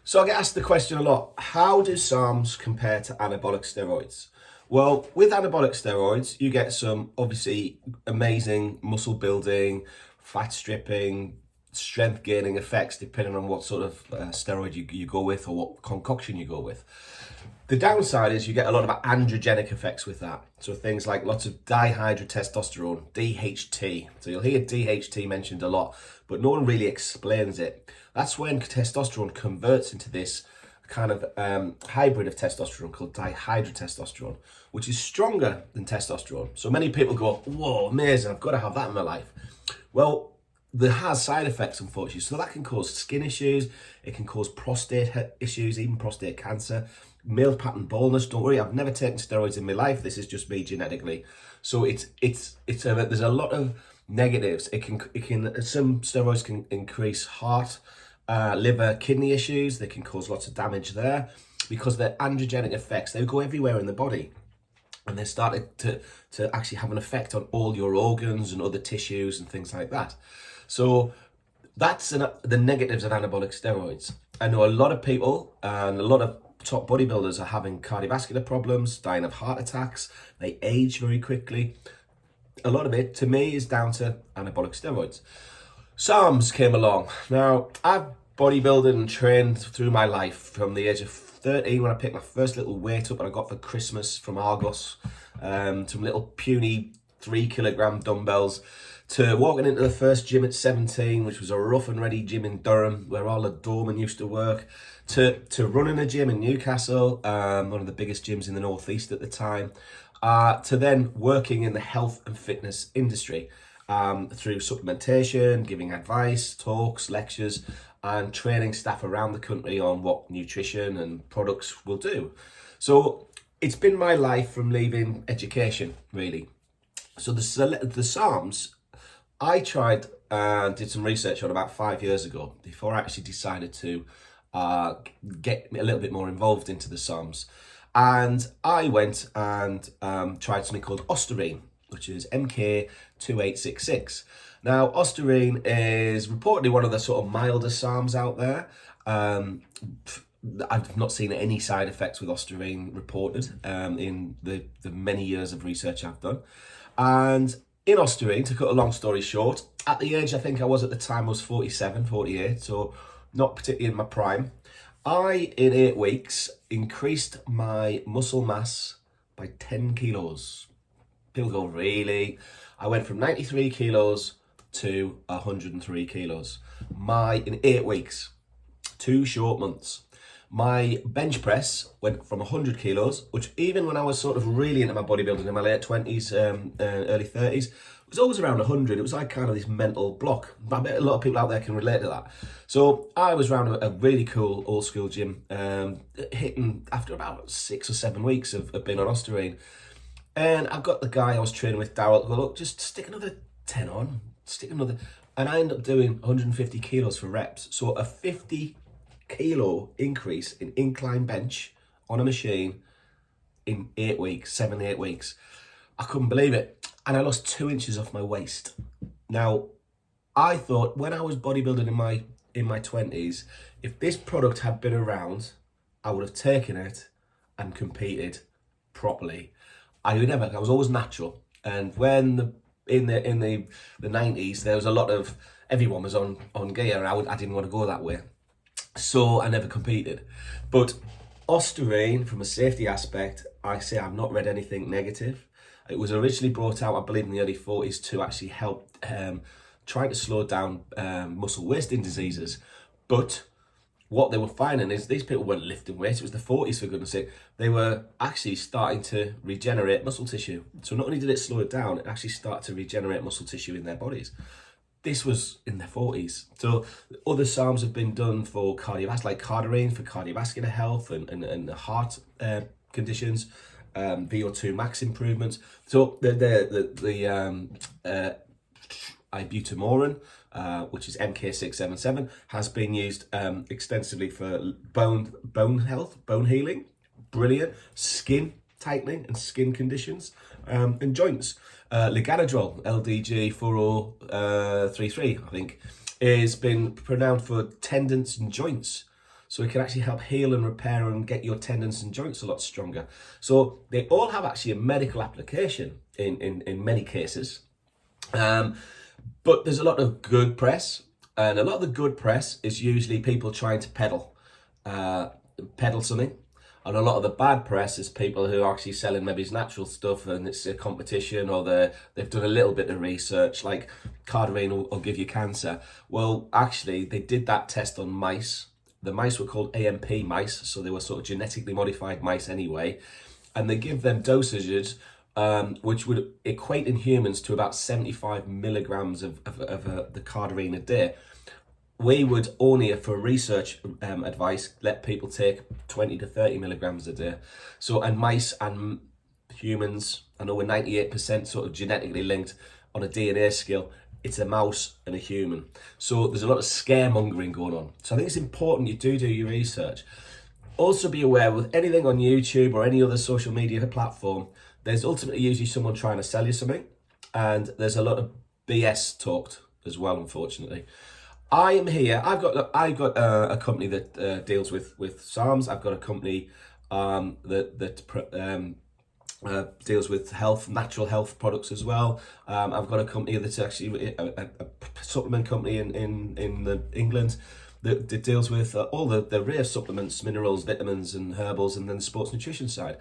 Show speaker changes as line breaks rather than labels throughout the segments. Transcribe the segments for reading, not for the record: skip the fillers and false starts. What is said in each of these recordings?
So I get asked the question a lot, how do SARMs compare to anabolic steroids? Well, with anabolic steroids, you get some obviously amazing muscle building, fat stripping, strength gaining effects depending on what sort of steroid you go with or what concoction you go with. The downside is you get a lot of androgenic effects with that. So things like lots of dihydrotestosterone, DHT. So you'll hear DHT mentioned a lot, but no one really explains it. That's when testosterone converts into this kind of hybrid of testosterone called dihydrotestosterone, which is stronger than testosterone. So many people go, whoa, amazing, I've got to have that in my life. Well, there has side effects, unfortunately. So that can cause skin issues, it can cause prostate issues, even prostate cancer, male pattern baldness. Don't worry, I've never taken steroids in my life. This is just me genetically. So there's a lot of negatives. Some steroids can increase heart, liver, kidney issues. They can cause lots of damage there because they're androgenic effects. They go everywhere in the body. And they started to actually have an effect on all your organs and other tissues and things like that. So that's the negatives of anabolic steroids. I know a lot of people and a lot of top bodybuilders are having cardiovascular problems, dying of heart attacks. They age very quickly. A lot of it, to me, is down to anabolic steroids. SARMs came along. Now, I've bodybuilded and trained through my life from the age of 13 when I picked my first little weight up that I got for Christmas from Argos, some little puny 3 kilogram dumbbells, to walking into the first gym at 17, which was a rough and ready gym in Durham, where all the doormen used to work, to running a gym in Newcastle, one of the biggest gyms in the Northeast at the time, to then working in the health and fitness industry through supplementation, giving advice, talks, lectures, and training staff around the country on what nutrition and products will do. So it's been my life from leaving education, really. So the SARMs, I tried and did some research on about 5 years ago before I actually decided to get a little bit more involved into the SARMs. And I went and tried something called Ostarine, which is MK2866. Now, Ostarine is reportedly one of the sort of milder SARMs out there. I've not seen any side effects with Ostarine reported in the many years of research I've done. And in Ostarine, to cut a long story short, at the age I think I was at the time was 47, 48, so not particularly in my prime, I, in 8 weeks, increased my muscle mass by 10 kilos. People go, really? I went from 93 kilos to 103 kilos. In 8 weeks, 2 short months. My bench press went from 100 kilos, which even when I was sort of really into my bodybuilding in my late 20s, early 30s, it was always around 100. It was like kind of this mental block. I bet a lot of people out there can relate to that. So I was around a really cool old school gym, hitting after about 6 or 7 weeks of being on Ostarine. And I've got the guy I was training with, Darryl, go, look, just stick another 10 on, and I end up doing 150 kilos for reps. So a 50 kilo increase in incline bench on a machine in 8 weeks, 7, 8 weeks. I couldn't believe it. And I lost 2 inches off my waist. Now, I thought when I was bodybuilding in my 20s, if this product had been around, I would have taken it and competed properly. I was always natural. And when in the 90s, there was a lot of, everyone was on gear, and I didn't want to go that way. So I never competed. But Ostarine, from a safety aspect, I say I've not read anything negative. It was originally brought out, I believe, in the early 40s to actually help trying to slow down muscle wasting diseases. But what they were finding is these people weren't lifting weights. It was the 40s, for goodness sake. They were actually starting to regenerate muscle tissue. So not only did it slow it down, it actually started to regenerate muscle tissue in their bodies. This was in their 40s. So other SARMs have been done for like Cardarine for cardiovascular health and heart conditions, VO2 max improvements. So the ibutamoren, which is MK677, has been used extensively for bone health, bone healing, brilliant, skin tightening and skin conditions, and joints. Liganodrol, LDG 4033, I think, has been pronounced for tendons and joints. So it can actually help heal and repair and get your tendons and joints a lot stronger. So they all have actually a medical application in many cases. But there's a lot of good press, and a lot of the good press is usually people trying to peddle something. And a lot of the bad press is people who are actually selling maybe it's natural stuff and it's a competition, or they've done a little bit of research, like cardarine will give you cancer. Well, actually, they did that test on mice. The mice were called AMP mice, so they were sort of genetically modified mice anyway. And they give them dosages which would equate in humans to about 75 milligrams of the cardarine a day. We would only, for research advice, let people take 20 to 30 milligrams a day. So, and mice and humans, I know we're 98% sort of genetically linked on a DNA scale. It's a mouse and a human. So there's a lot of scaremongering going on. So I think it's important you do your research. Also be aware with anything on YouTube or any other social media platform, there's ultimately usually someone trying to sell you something. And there's a lot of BS talked as well, unfortunately. I am here. I've got a company that deals with SARMs. I've got a company that deals with health, natural health products as well. I've got a company that's actually a supplement company in England that deals with all the rare supplements, minerals, vitamins and herbals, and then the sports nutrition side.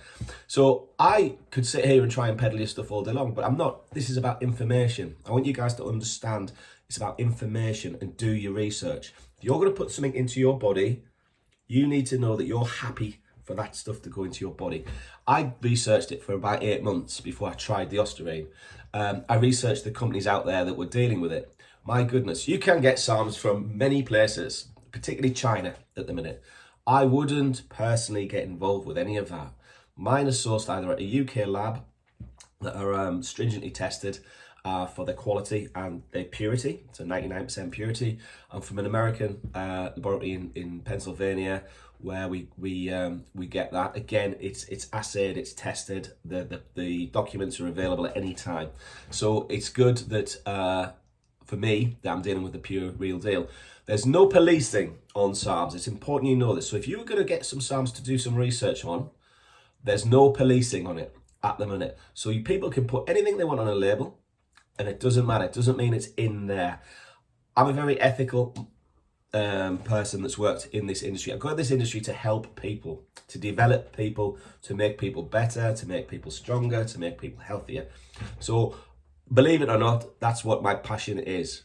So I could sit here and try and peddle your stuff all day long, but I'm not. This is about information. I want you guys to understand it's about information and do your research. If you're going to put something into your body, you need to know that you're happy for that stuff to go into your body. I researched it for about 8 months before I tried the Ostarine. I researched the companies out there that were dealing with it. My goodness, you can get SARMs from many places, particularly China at the minute. I wouldn't personally get involved with any of that. Mine are sourced either at a UK lab that are stringently tested for their quality and their purity, so 99% purity, and from an American laboratory in Pennsylvania, where we get that. Again, it's assayed, it's tested, the documents are available at any time. So it's good that for me, that I'm dealing with the pure real deal. There's no policing on SARMs. It's important you know this. So if you're going to get some SARMs to do some research on, there's no policing on it at the minute. So people can put anything they want on a label, and it doesn't matter. It doesn't mean it's in there. I'm a very ethical person that's worked in this industry. I've got in this industry to help people, to develop people, to make people better, to make people stronger, to make people healthier. So believe it or not, that's what my passion is.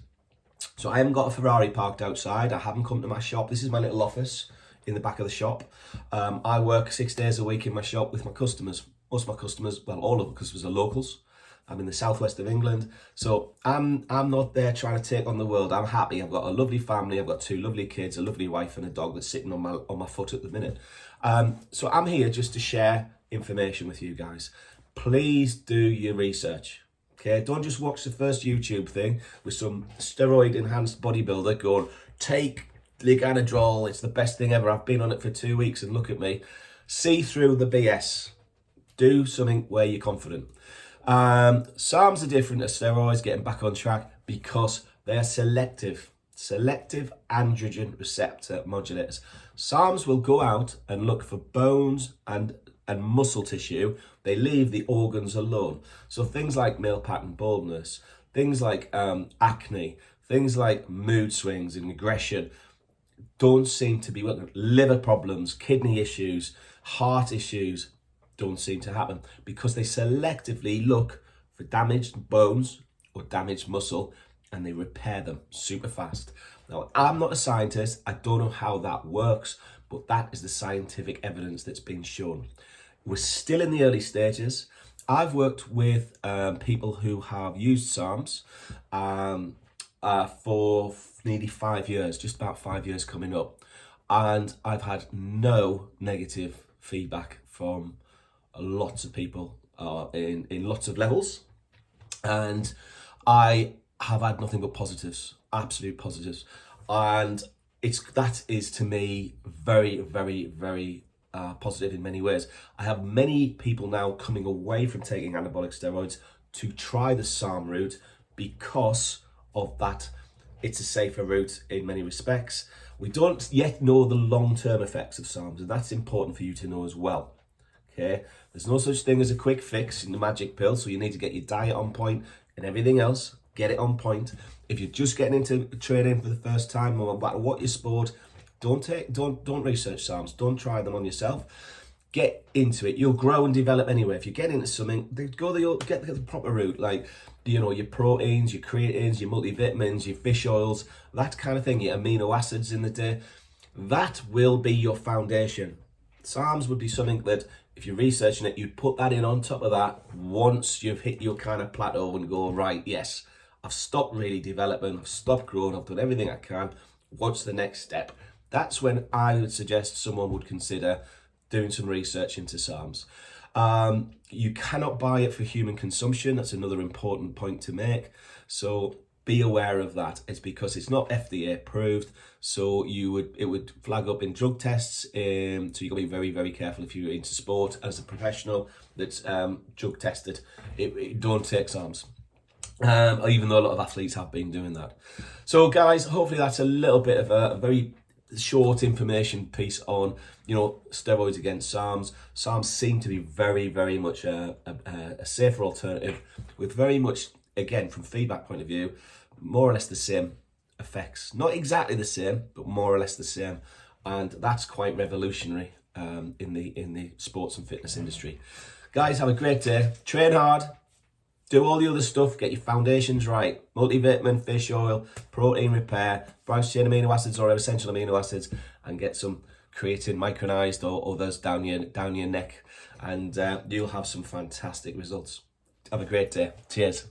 So I haven't got a Ferrari parked outside. I haven't come to my shop. This is my little office in the back of the shop. I work 6 days a week in my shop with my customers. Most of my customers, well, all of the customers are locals. I'm in the southwest of England. So I'm not there trying to take on the world. I'm happy. I've got a lovely family. I've got 2 lovely kids, a lovely wife and a dog that's sitting on my foot at the minute. So I'm here just to share information with you guys. Please do your research. Okay, don't just watch the first YouTube thing with some steroid enhanced bodybuilder going, take Liganadrol, it's the best thing ever. I've been on it for 2 weeks and look at me. See through the BS. Do something where you're confident. SARMs are different to steroids, getting back on track, because they are selective androgen receptor modulators. SARMs will go out and look for bones and muscle tissue. They leave the organs alone. So things like male pattern baldness, things like acne, things like mood swings and aggression don't seem to be working. Liver problems, kidney issues, heart issues don't seem to happen because they selectively look for damaged bones or damaged muscle and they repair them super fast. Now, I'm not a scientist. I don't know how that works, but that is the scientific evidence that's been shown. We're still in the early stages. I've worked with people who have used SARMs for nearly 5 years, just about 5 years coming up. And I've had no negative feedback from lots of people in lots of levels. And I have had nothing but positives, absolute positives. And that is to me very, very, very positive in many ways. I have many people now coming away from taking anabolic steroids to try the SARM route because of that. It's a safer route in many respects. We don't yet know the long-term effects of SARMs, and that's important for you to know as well. Okay, there's no such thing as a quick fix in the magic pill, so you need to get your diet on point and everything else, get it on point. If you're just getting into training for the first time, no matter what your sport, don't research SARMs, don't try them on yourself. Get into it. You'll grow and develop anyway. If you get into something, get the proper route, like, you know, your proteins, your creatines, your multivitamins, your fish oils, that kind of thing, your amino acids in the day. That will be your foundation. SARMs would be something that, if you're researching it, you'd put that in on top of that once you've hit your kind of plateau and go, right, yes, I've stopped really developing, I've stopped growing, I've done everything I can. What's the next step? That's when I would suggest someone would consider doing some research into SARMs. You cannot buy it for human consumption. That's another important point to make. So be aware of that. It's because it's not FDA approved, so it would flag up in drug tests. So you got to be very, very careful if you're into sport as a professional that's drug tested. Don't take SARMs. Even though a lot of athletes have been doing that. So guys, hopefully that's a little bit of a very short information piece on, you know, steroids against SARMs. SARMs seem to be very, very much a safer alternative, with very much, again, from feedback point of view, more or less the same effects. Not exactly the same, but more or less the same. And that's quite revolutionary in the sports and fitness industry. Guys, have a great day. Train hard. Do all the other stuff, get your foundations right. Multivitamin, fish oil, protein repair, branched chain amino acids or essential amino acids, and get some creatine micronized or others down your neck, and you'll have some fantastic results. Have a great day. Cheers.